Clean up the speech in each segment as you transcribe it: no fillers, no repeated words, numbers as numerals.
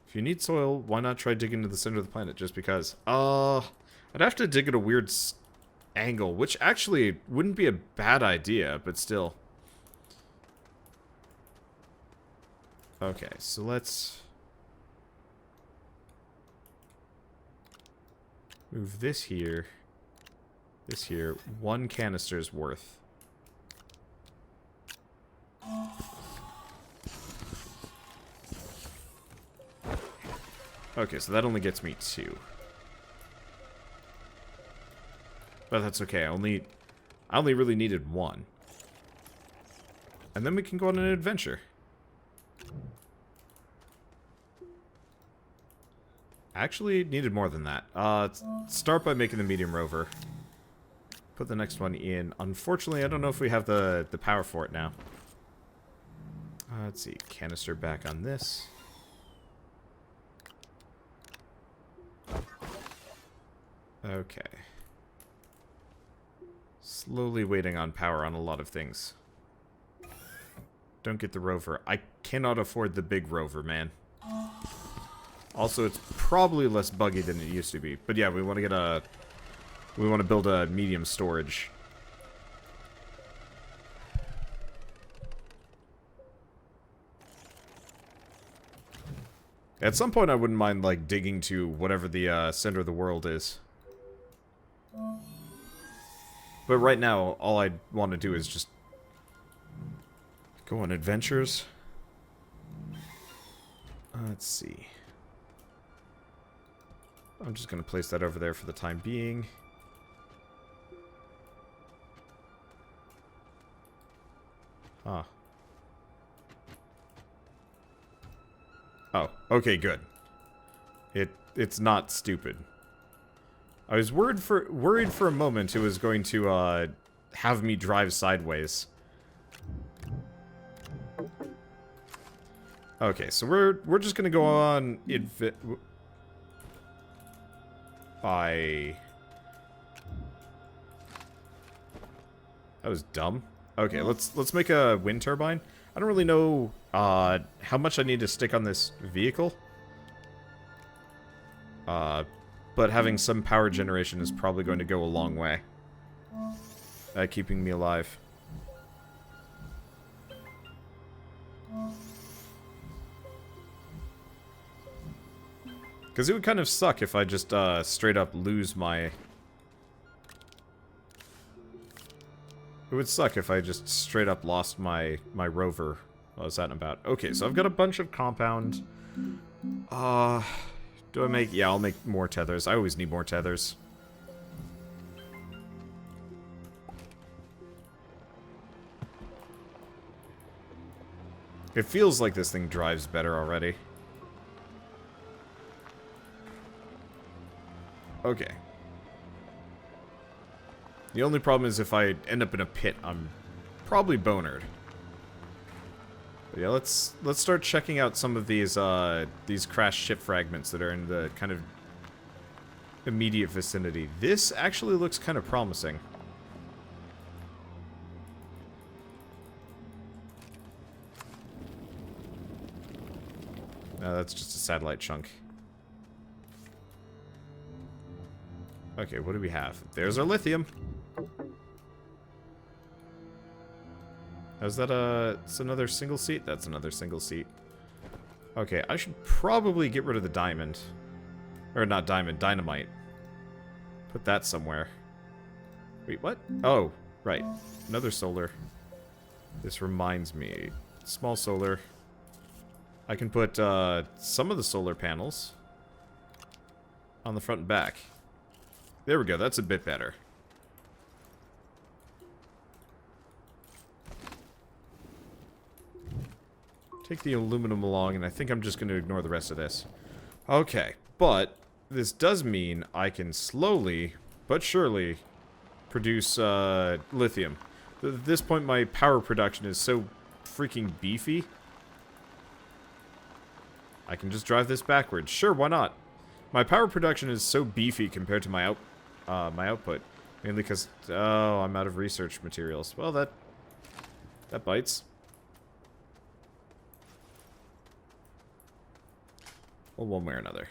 If you need soil, why not try digging to the center of the planet just because? I'd have to dig at a weird angle, which actually wouldn't be a bad idea, but still. Okay, so let's move this here. This here. 1 canister's worth. Okay, so that only gets me 2. But that's okay. I only really needed 1. And then we can go on an adventure. Actually, needed more than that. Start by making the medium rover. Put the next one in. Unfortunately, I don't know if we have the power for it now. Let's see. Canister back on this. Okay. Slowly waiting on power on a lot of things. Don't get the rover. I cannot afford the big rover, man. Also, it's probably less buggy than it used to be. But yeah, we want to get a... We want to build a medium storage. At some point, I wouldn't mind, like, digging to whatever the center of the world is. But right now, all I want to do is just go on adventures. Let's see. I'm just going to place that over there for the time being. Huh. Oh, okay, good. It's not stupid. I was worried for a moment it was going to have me drive sideways. Okay, so we're just gonna go on that was dumb. Okay, let's make a wind turbine. I don't really know how much I need to stick on this vehicle. But having some power generation is probably going to go a long way. Keeping me alive. Because it would kind of suck if I just straight up lose my... It would suck if I just straight up lost my rover. What was that about? Okay, so I've got a bunch of compound. Do I make... Yeah, I'll make more tethers. I always need more tethers. It feels like this thing drives better already. Okay. The only problem is if I end up in a pit, I'm probably bonered. But yeah, let's start checking out some of these crashed ship fragments that are in the kind of immediate vicinity. This actually looks kind of promising. No, that's just a satellite chunk. Okay, what do we have? There's our lithium. Is that it's another single seat? That's another single seat. Okay, I should probably get rid of the diamond. Or not diamond, dynamite. Put that somewhere. Wait, what? Oh, right. Another solar. This reminds me. Small solar. I can put some of the solar panels on the front and back. There we go, that's a bit better. Take the aluminum along, and I think I'm just going to ignore the rest of this. Okay, but this does mean I can slowly, but surely, produce lithium. At this point, my power production is so freaking beefy. I can just drive this backwards. Sure, why not? My power production is so beefy compared to my output. Mainly because, oh, I'm out of research materials. Well, that bites. Well, one way or another.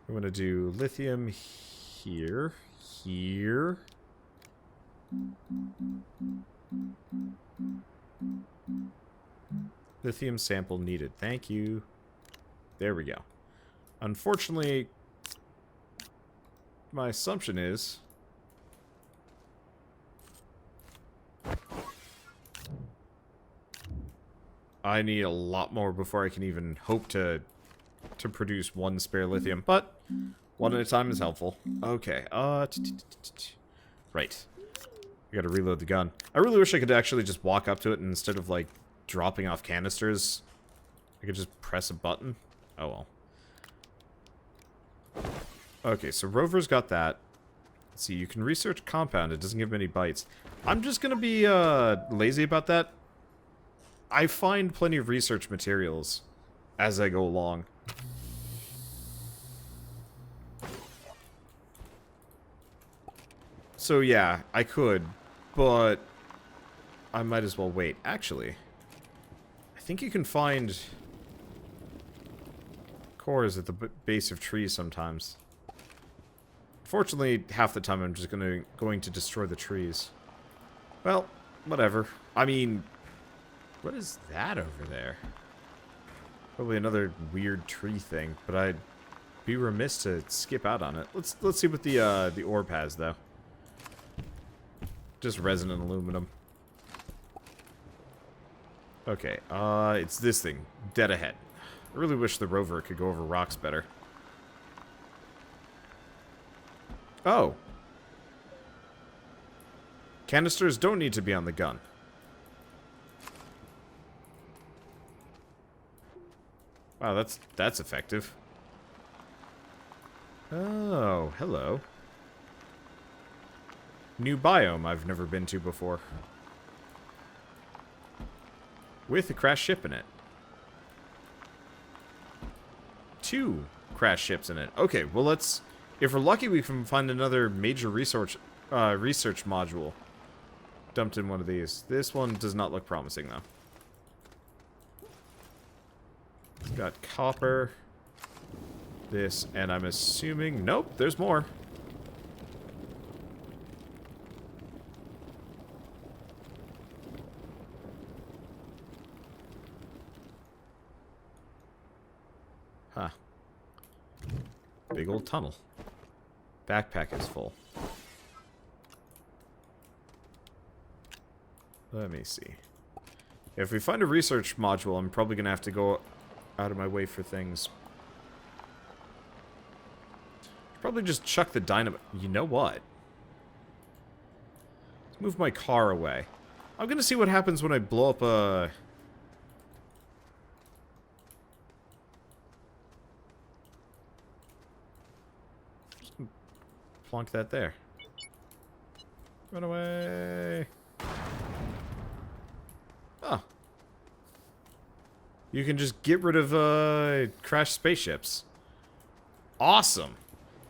I'm going to do lithium here. Here. Lithium sample needed. Thank you. There we go. Unfortunately, my assumption is I need a lot more before I can even hope to produce one spare lithium, but one at a time is helpful. Okay, right. I gotta reload the gun. I really wish I could actually just walk up to it and instead of, like, dropping off canisters, I could just press a button. Oh well. Okay, so Rover's got that. Let's see, you can research compound. It doesn't give many bytes. I'm just gonna be lazy about that. I find plenty of research materials as I go along. So yeah, I could, but I might as well wait. Actually, I think you can find cores at the base of trees sometimes. Fortunately, half the time I'm just going to destroy the trees. Well, whatever. I mean, what is that over there? Probably another weird tree thing, but I'd be remiss to skip out on it. Let's see what the orb has though. Just resin and aluminum. Okay, it's this thing, dead ahead. I really wish the rover could go over rocks better. Oh. Canisters don't need to be on the gun. Wow, that's effective. Oh, hello. New biome I've never been to before. With a crashed ship in it. 2 crashed ships in it. Okay, well let's... If we're lucky, we can find another major research module dumped in one of these. This one does not look promising, though. It's got copper. This, and I'm assuming... Nope, there's more. Huh. Big old tunnel. Backpack is full. Let me see. If we find a research module, I'm probably going to have to go out of my way for things. Probably just chuck the dynamite. You know what? Let's move my car away. I'm going to see what happens when I blow up a... Plonk that there. Run away. Oh. You can just get rid of crashed spaceships. Awesome.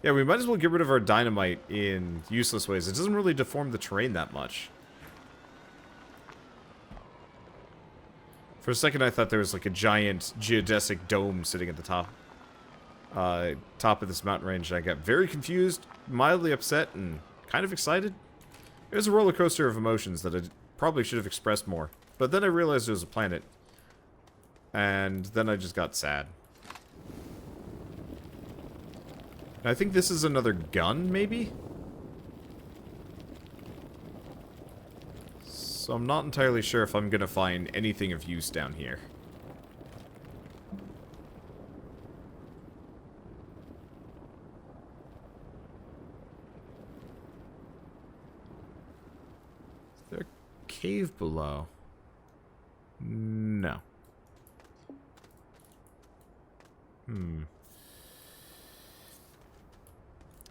Yeah, we might as well get rid of our dynamite in useless ways. It doesn't really deform the terrain that much. For a second I thought there was like a giant geodesic dome sitting at the top of this mountain range, and I got very confused, mildly upset, and kind of excited. It was a roller coaster of emotions that I probably should have expressed more. But then I realized it was a planet. And then I just got sad. And I think this is another gun, maybe? So I'm not entirely sure if I'm gonna find anything of use down here. Is there a cave below? No.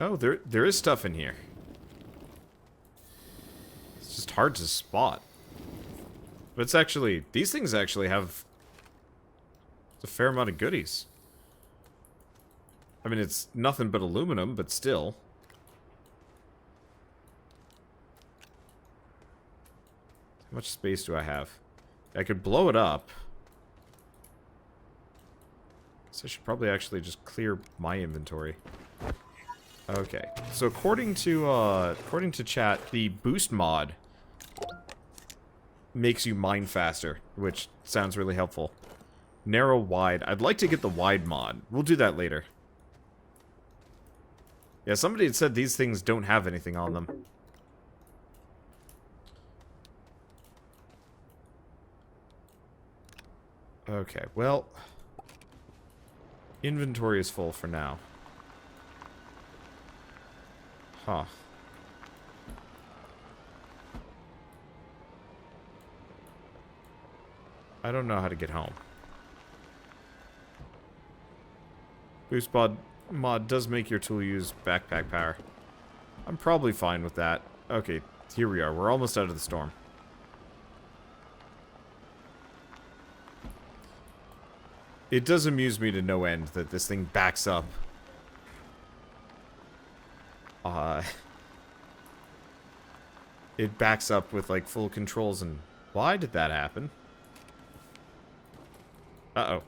Oh, there is stuff in here. It's just hard to spot. But it's actually... These things actually have a fair amount of goodies. I mean, it's nothing but aluminum, but still. How much space do I have? I could blow it up. So I should probably actually just clear my inventory. Okay. So according to chat, the boost mod makes you mine faster, which sounds really helpful. Narrow wide. I'd like to get the wide mod. We'll do that later. Yeah, somebody had said these things don't have anything on them. Okay, well... Inventory is full for now. Huh. I don't know how to get home. Boost mod does make your tool use backpack power. I'm probably fine with that. Okay, here we are. We're almost out of the storm. It does amuse me to no end that this thing backs up. It backs up with, like, full controls, and why did that happen? Uh-oh.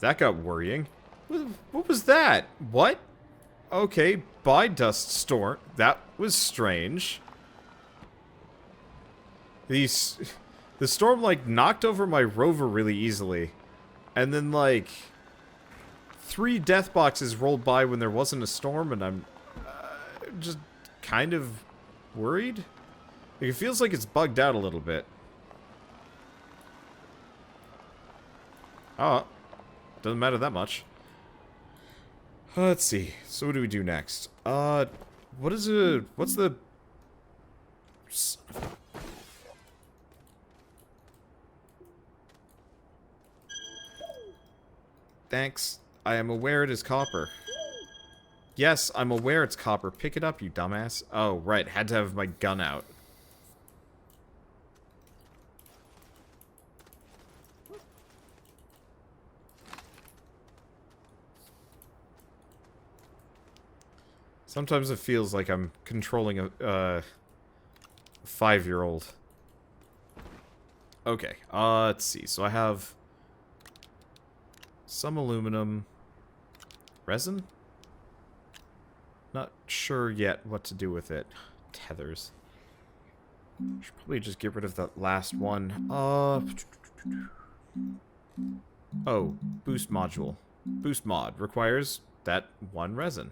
That got worrying. What was that? What? Okay, bye, dust storm. That was strange. The storm, like, knocked over my rover really easily. And then, like, 3 death boxes rolled by when there wasn't a storm, and I'm just kind of worried. Like, it feels like it's bugged out a little bit. Oh, doesn't matter that much. Let's see. So what do we do next? What's the... Thanks. I am aware it is copper. Yes, I'm aware it's copper. Pick it up, you dumbass. Oh, right. Had to have my gun out. Sometimes it feels like I'm controlling a 5-year-old. Okay, let's see. So I have some aluminum. Resin? Not sure yet what to do with it. Tethers. Should probably just get rid of that last one. Oh, boost module. Boost mod requires that 1 resin.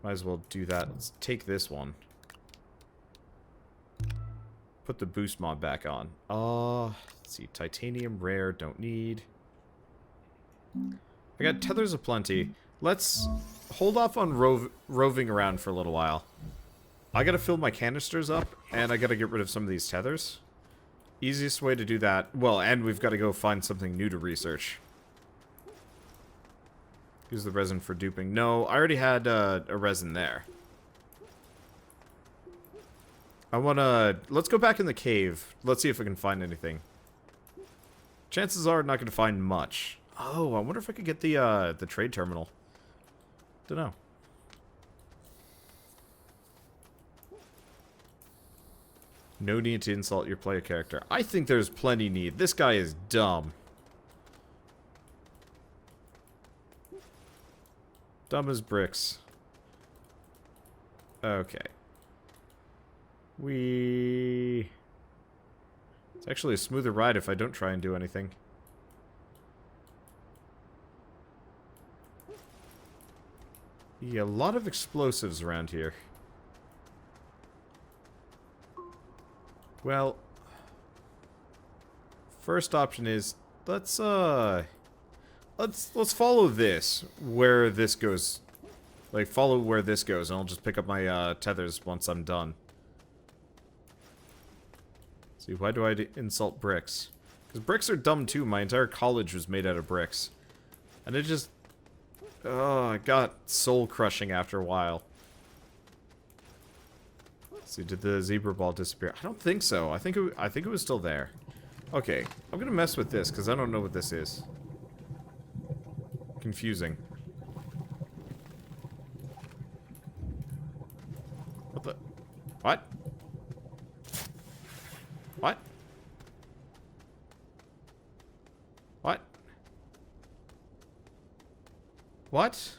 Might as well do that. Let's take this one. Put the boost mod back on. Let's see. Titanium rare, don't need. I got tethers aplenty. Let's hold off on roving around for a little while. I gotta fill my canisters up, and I gotta get rid of some of these tethers. Easiest way to do that... Well, and we've got to go find something new to research. Use the resin for duping. No, I already had a resin there. I wanna... Let's go back in the cave. Let's see if we can find anything. Chances are I'm not going to find much. Oh, I wonder if I could get the trade terminal. Dunno. No need to insult your player character. I think there's plenty need. This guy is dumb. Dumb as bricks. Okay. It's actually a smoother ride if I don't try and do anything. Yeah, a lot of explosives around here. Well, first option is let's follow this where this goes. Like follow where this goes, and I'll just pick up my tethers once I'm done. See, why do I insult bricks? Because bricks are dumb too. My entire college was made out of bricks, and it just it got soul crushing after a while. See, did the zebra ball disappear? I don't think so. I think it was still there. Okay, I'm gonna mess with this because I don't know what this is. Confusing. What? What? What? What?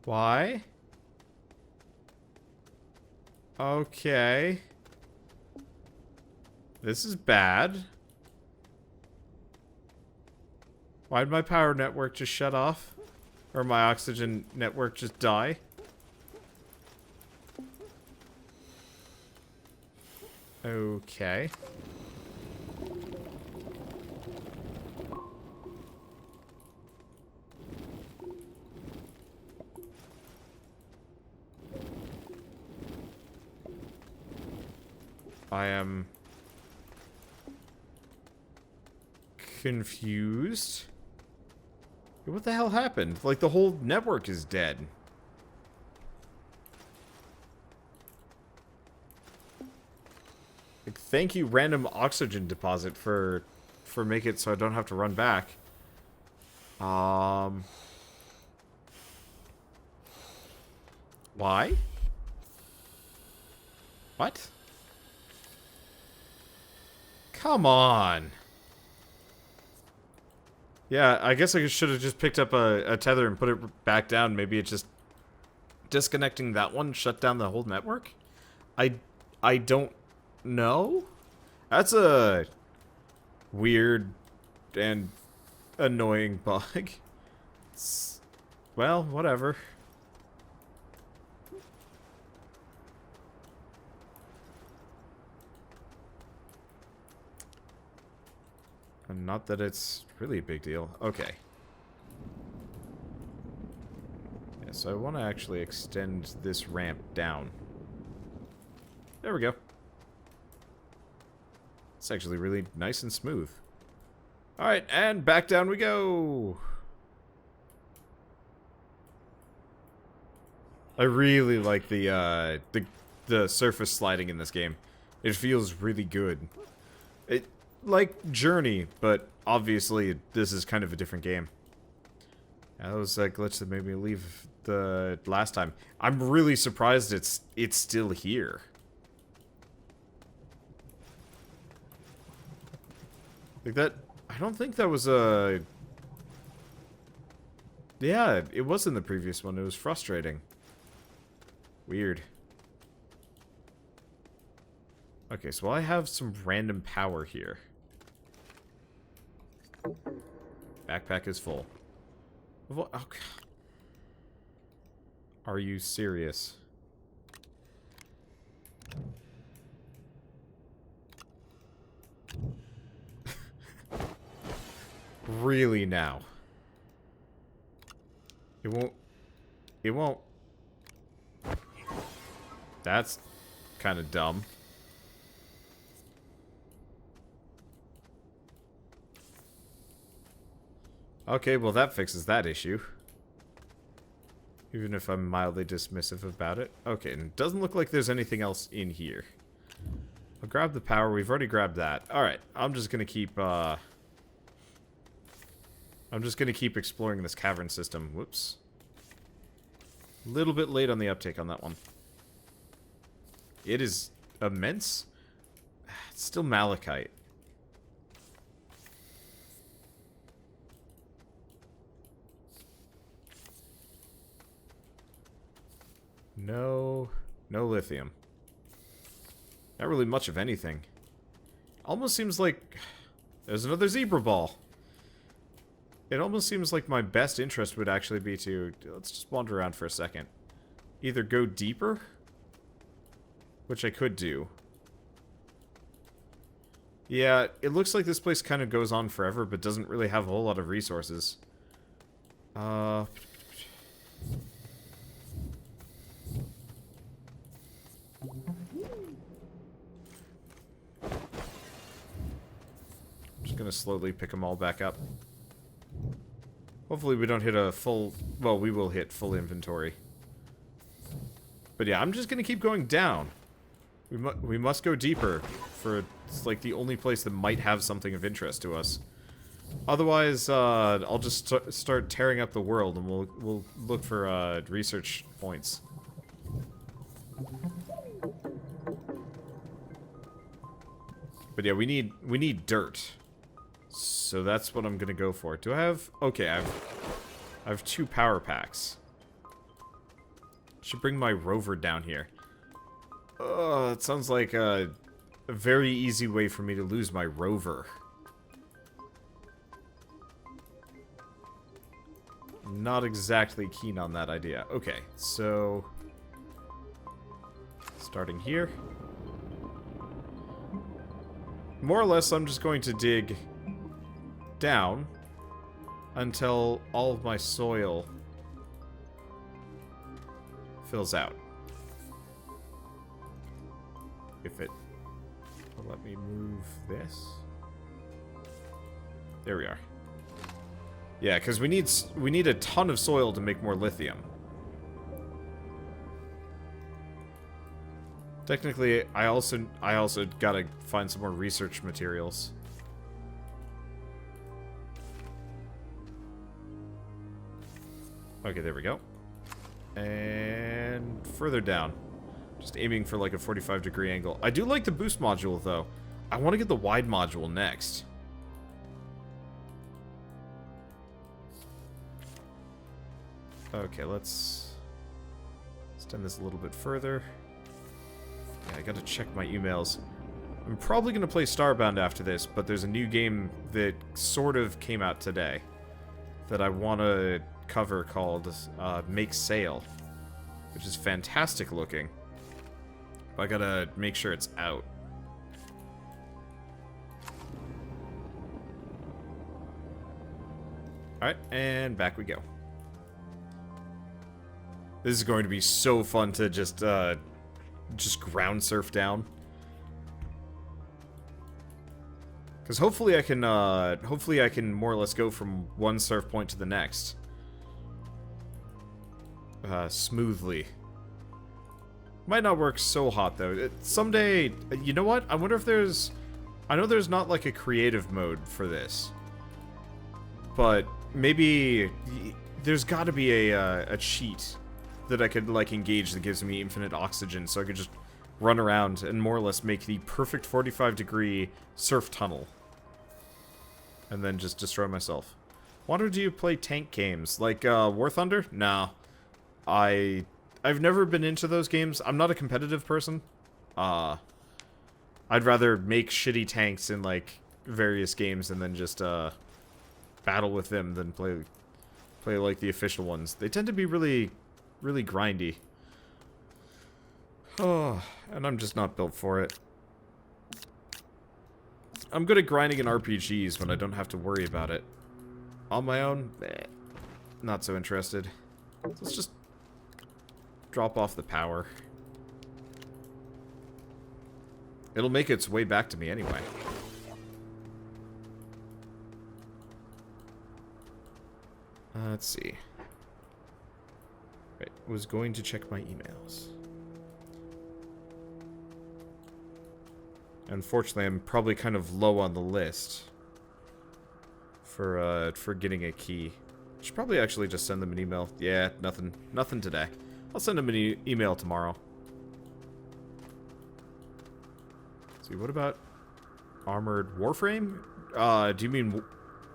Why? Okay. This is bad. Why'd my power network just shut off? Or my oxygen network just die? Okay. I am confused. What the hell happened? Like, the whole network is dead. Like, thank you, random oxygen deposit, for making it so I don't have to run back. Why? What? Come on. Yeah, I guess I should have just picked up a tether and put it back down. Maybe it's just disconnecting that one shut down the whole network? I don't know. That's a weird and annoying bug. Well, whatever. And not that it's really a big deal. Okay. Yeah, so I want to actually extend this ramp down. There we go. It's actually really nice and smooth. Alright, and back down we go! I really like the surface sliding in this game. It feels really good. It like Journey, but obviously this is kind of a different game. Yeah, that was a glitch that made me leave the last time. I'm really surprised it's still here. Like that, I don't think that was a... Yeah, it was in the previous one. It was frustrating. Weird. Okay, so I have some random power here. Backpack is full. Oh, okay. Are you serious? Really now? It won't... It won't... That's kind of dumb. Okay, well that fixes that issue. Even if I'm mildly dismissive about it. Okay, and it doesn't look like there's anything else in here. I'll grab the power. We've already grabbed that. Alright, I'm just gonna keep, exploring this cavern system. Whoops. A little bit late on the uptake on that one. It is immense. It's still malachite. No lithium. Not really much of anything. Almost seems like... There's another zebra ball. It almost seems like my best interest would actually be to... Let's just wander around for a second. Either go deeper, which I could do. Yeah, it looks like this place kind of goes on forever, but doesn't really have a whole lot of resources. Just gonna slowly pick them all back up. Hopefully we don't hit a full... Well, we will hit full inventory. But yeah, I'm just gonna keep going down. We must go deeper, for it's like the only place that might have something of interest to us. Otherwise, I'll just start tearing up the world, and we'll look for research points. But yeah, we need dirt. So that's what I'm gonna go for. Do I have? Okay, I have 2 power packs. Should bring my rover down here. Oh, it sounds like a very easy way for me to lose my rover. Not exactly keen on that idea. Okay, so starting here. More or less, I'm just going to dig down until all of my soil fills out. If it will let me move this. There we are. Yeah, because we need a ton of soil to make more lithium. Technically, I also gotta find some more research materials. Okay, there we go. And further down. Just aiming for like a 45-degree angle. I do like the boost module, though. I want to get the wide module next. Okay, let's extend this a little bit further. Yeah, I gotta check my emails. I'm probably gonna play Starbound after this, but there's a new game that sort of came out today that I want to cover called Make Sail, which is fantastic looking. But I gotta make sure it's out. Alright, and back we go. This is going to be so fun to just ground surf down. Because hopefully I can more or less go from one surf point to the next. Smoothly. Might not work so hot, though. Someday, you know what? I wonder if there's... I know there's not, like, a creative mode for this. But maybe... There's gotta be a cheat that I could, like, engage that gives me infinite oxygen, so I could just run around and more or less make the perfect 45-degree surf tunnel. And then just destroy myself. Wonder, do you play tank games? Like, War Thunder? No. I've never been into those games. I'm not a competitive person. I'd rather make shitty tanks in, like, various games and then just, battle with them than play, like, the official ones. They tend to be really grindy. Oh, and I'm just not built for it. I'm good at grinding in RPGs when I don't have to worry about it. On my own, not so interested. Let's just drop off the power. It'll make its way back to me anyway. Let's see. Right, was going to check my emails. Unfortunately, I'm probably kind of low on the list for getting a key. Should probably actually just send them an email. Yeah, nothing today. I'll send them an email tomorrow. Let's see, what about Armored Warframe? Do you mean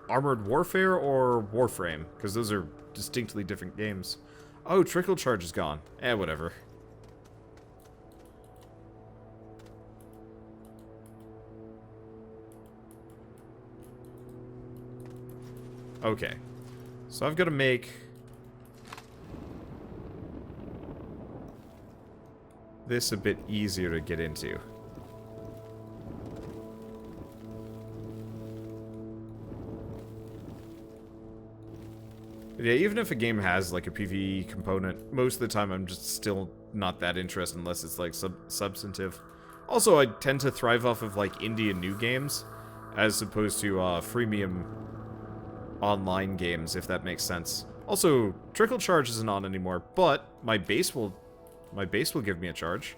Armored Warfare or Warframe? Because those are distinctly different games. Oh, Trickle Charge is gone. Whatever. Okay. So I've got to make this a bit easier to get into. But yeah, even if a game has like a PvE component, most of the time I'm just still not that interested unless it's like substantive. Also, I tend to thrive off of like indie and new games as opposed to freemium online games, if that makes sense. Also, Trickle Charge isn't on anymore, but my base will give me a charge.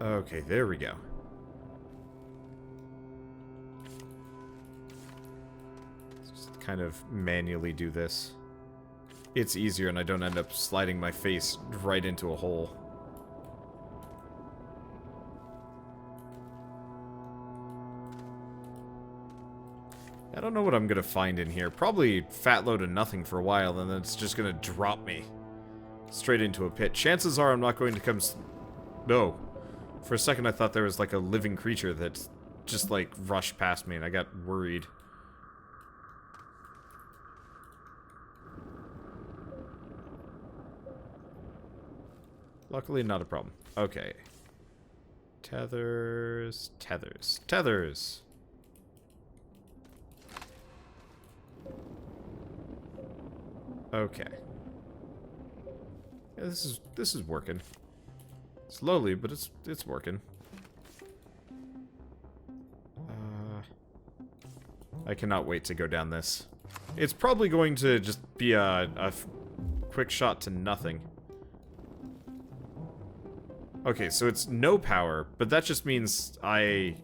Okay, there we go. Just kind of manually do this. It's easier and I don't end up sliding my face right into a hole. I don't know what I'm gonna find in here. Probably fat load of nothing for a while, and then it's just gonna drop me straight into a pit. Chances are I'm not going to come... No. For a second I thought there was like a living creature that just like rushed past me and I got worried. Luckily not a problem. Okay. Tethers, tethers, tethers. Okay. Yeah, this is working. Slowly, but it's working. I cannot wait to go down this. It's probably going to just be a quick shot to nothing. Okay, so it's no power, but that just means I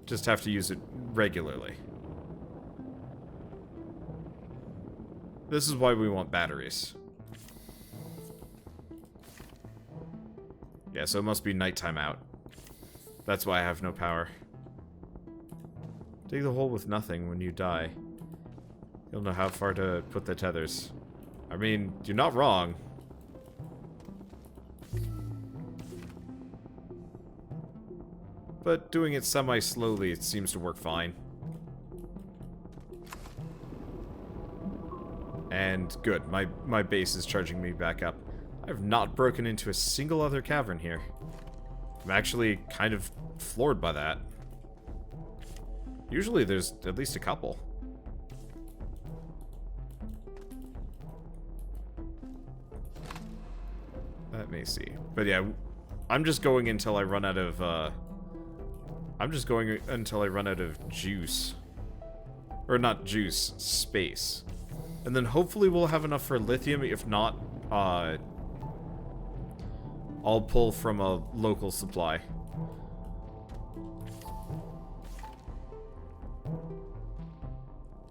just have to use it regularly. This is why we want batteries. Yeah, so it must be nighttime out. That's why I have no power. Dig the hole with nothing when you die. You'll know how far to put the tethers. I mean, you're not wrong. But doing it semi-slowly, it seems to work fine. And good, my base is charging me back up. I've not broken into a single other cavern here. I'm actually kind of floored by that. Usually there's at least a couple. Let me see. But yeah, I'm just going until I run out of, I'm just going until I run out of juice. Or not juice, space. And then hopefully we'll have enough for lithium. If not, I'll pull from a local supply.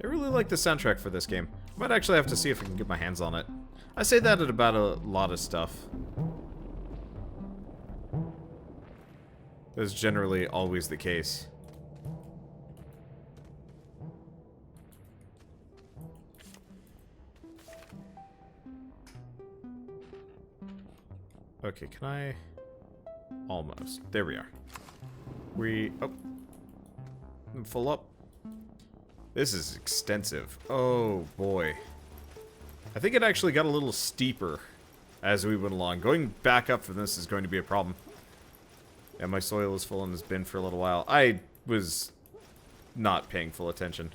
I really like the soundtrack for this game. I might actually have to see if I can get my hands on it. I say that about a lot of stuff. That's generally always the case. Okay, can I... Almost. There we are. Oh. Full up. This is extensive. Oh, boy. I think it actually got a little steeper as we went along. Going back up from this is going to be a problem. Yeah, my soil is full and has been for a little while. I was not paying full attention.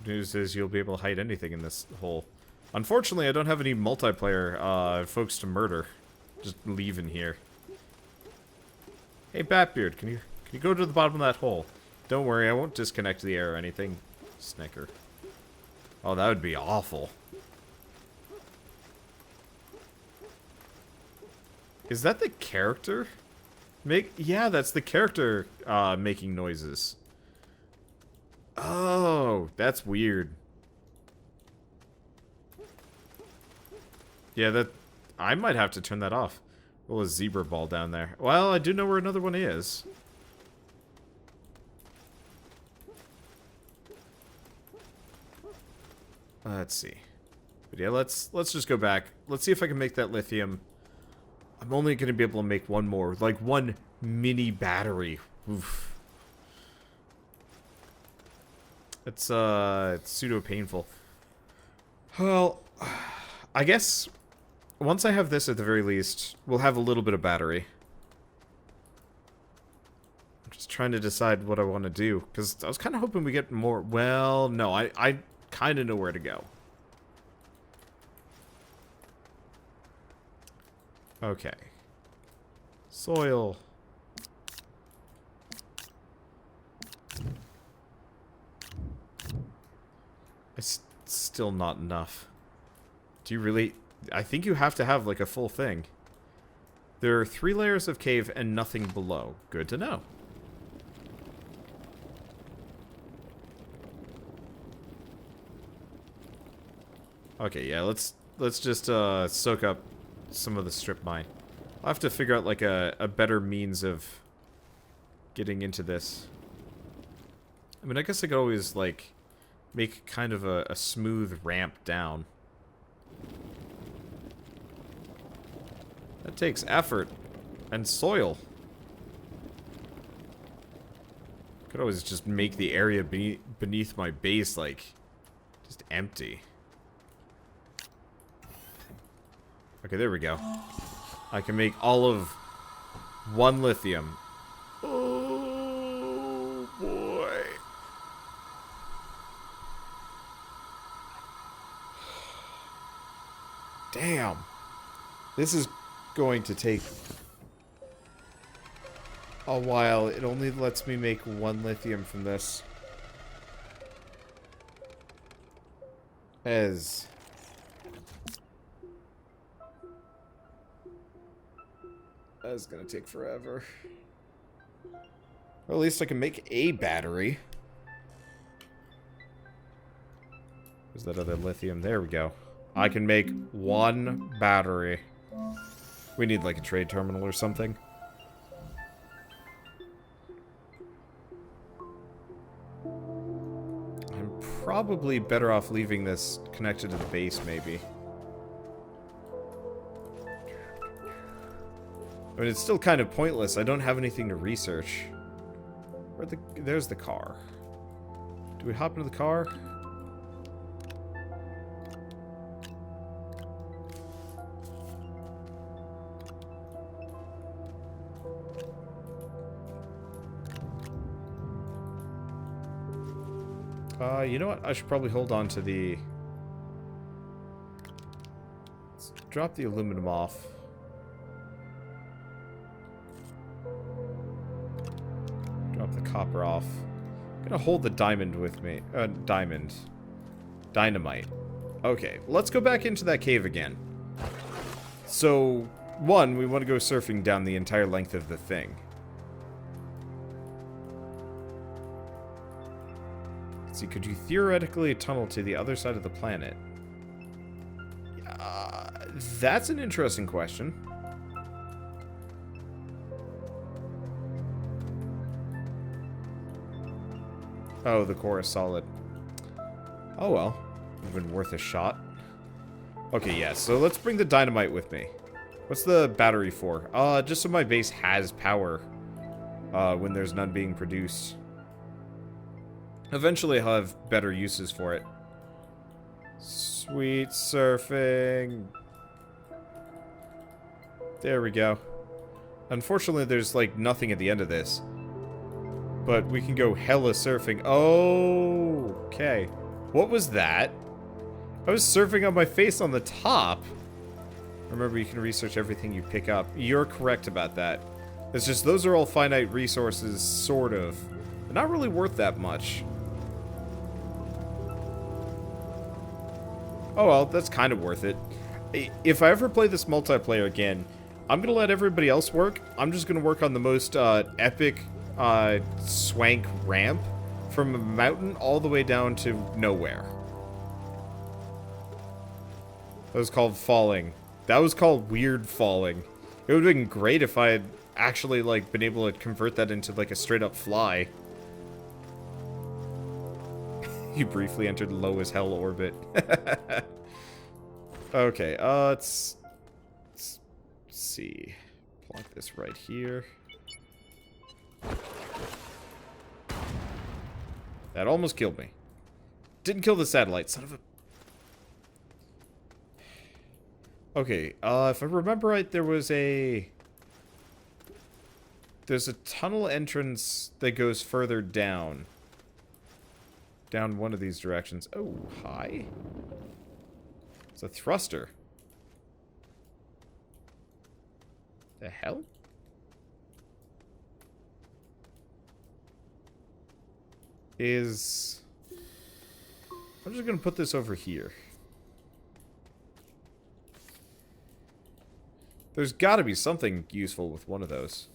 News is you'll be able to hide anything in this hole. Unfortunately, I don't have any multiplayer folks to murder. Just leave in here. Hey, Batbeard, can you go to the bottom of that hole? Don't worry, I won't disconnect the air or anything. Snicker. Oh, that would be awful. Is that the character? Yeah, that's the character making noises. Oh, that's weird. Yeah, I might have to turn that off. Oh, a zebra ball down there. Well, I do know where another one is. Let's see. But yeah, let's just go back. Let's see if I can make that lithium. I'm only going to be able to make one more. Like one mini battery. Oof. It's pseudo painful. Well, I guess once I have this at the very least, we'll have a little bit of battery. I'm just trying to decide what I want to do. Because I was kind of hoping we get more... Well, no, I kind of know where to go. Okay. Soil. It's still not enough. Do you really... I think you have to have, like, a full thing. There are 3 layers of cave and nothing below. Good to know. Okay, yeah, let's just soak up some of the strip mine. I'll have to figure out, like, a better means of getting into this. I mean, I guess I could always, like, make kind of a smooth ramp down. That takes effort and soil. Could always just make the area beneath my base, like, just empty. Okay, there we go. I can make all of 1 lithium. Oh, boy. Damn. This is going to take a while. It only lets me make 1 lithium from this. That's gonna take forever. Or at least I can make a battery. Where's that other lithium? There we go. I can make 1 battery. We need like a trade terminal or something. I'm probably better off leaving this connected to the base, maybe. I mean, it's still kind of pointless. I don't have anything to research. There's the car. Do we hop into the car? You know what? I should probably hold on to the... Let's drop the aluminum off. Drop the copper off. I'm gonna hold the diamond with me. Dynamite. Okay, let's go back into that cave again. So, 1, we want to go surfing down the entire length of the thing. See, could you theoretically tunnel to the other side of the planet? That's an interesting question. Oh, the core is solid. Oh well. Would have been worth a shot. Okay, yeah, so let's bring the dynamite with me. What's the battery for? Just so my base has power when there's none being produced. Eventually I'll have better uses for it. Sweet surfing. There we go. Unfortunately, there's, like, nothing at the end of this. But we can go hella surfing. Oh, okay. What was that? I was surfing on my face on the top. Remember, you can research everything you pick up. You're correct about that. It's just, those are all finite resources, sort of. They're not really worth that much. Oh well, that's kind of worth it. If I ever play this multiplayer again, I'm gonna let everybody else work. I'm just gonna work on the most epic swank ramp from a mountain all the way down to nowhere. That was called falling. That was called weird falling. It would have been great if I had actually, like, been able to convert that into, like, a straight up fly. You briefly entered low as hell orbit. Okay, let's see. Plonk this right here. That almost killed me. Didn't kill the satellite, son of a... Okay, if I remember right, there's a tunnel entrance that goes further down. Down one of these directions. Oh, hi. It's a thruster. The hell? I'm just gonna put this over here. There's got to be something useful with one of those.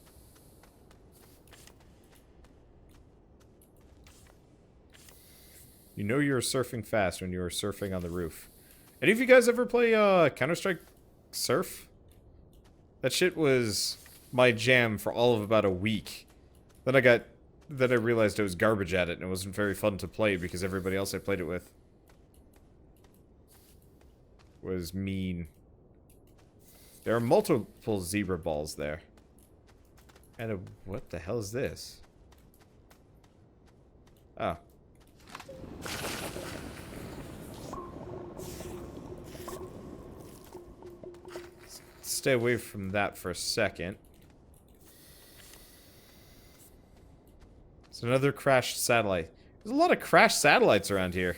You know you're surfing fast when you're surfing on the roof. Any of you guys ever play Counter-Strike Surf? That shit was my jam for all of about a week. Then I realized I was garbage at it and it wasn't very fun to play because everybody else I played it with was mean. There are multiple zebra balls there. And what the hell is this? Oh. Stay away from that for a second. It's another crashed satellite. There's a lot of crashed satellites around here.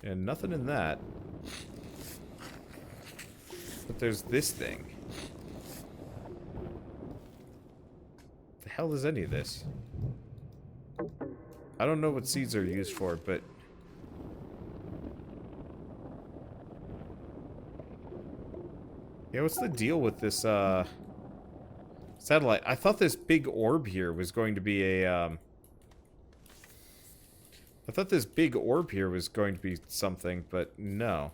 And nothing in that. But there's this thing. What the hell is any of this? I don't know what seeds are used for, but... yeah, what's the deal with this, satellite? I thought this big orb here was going to be a, I thought this big orb here was going to be something, but no.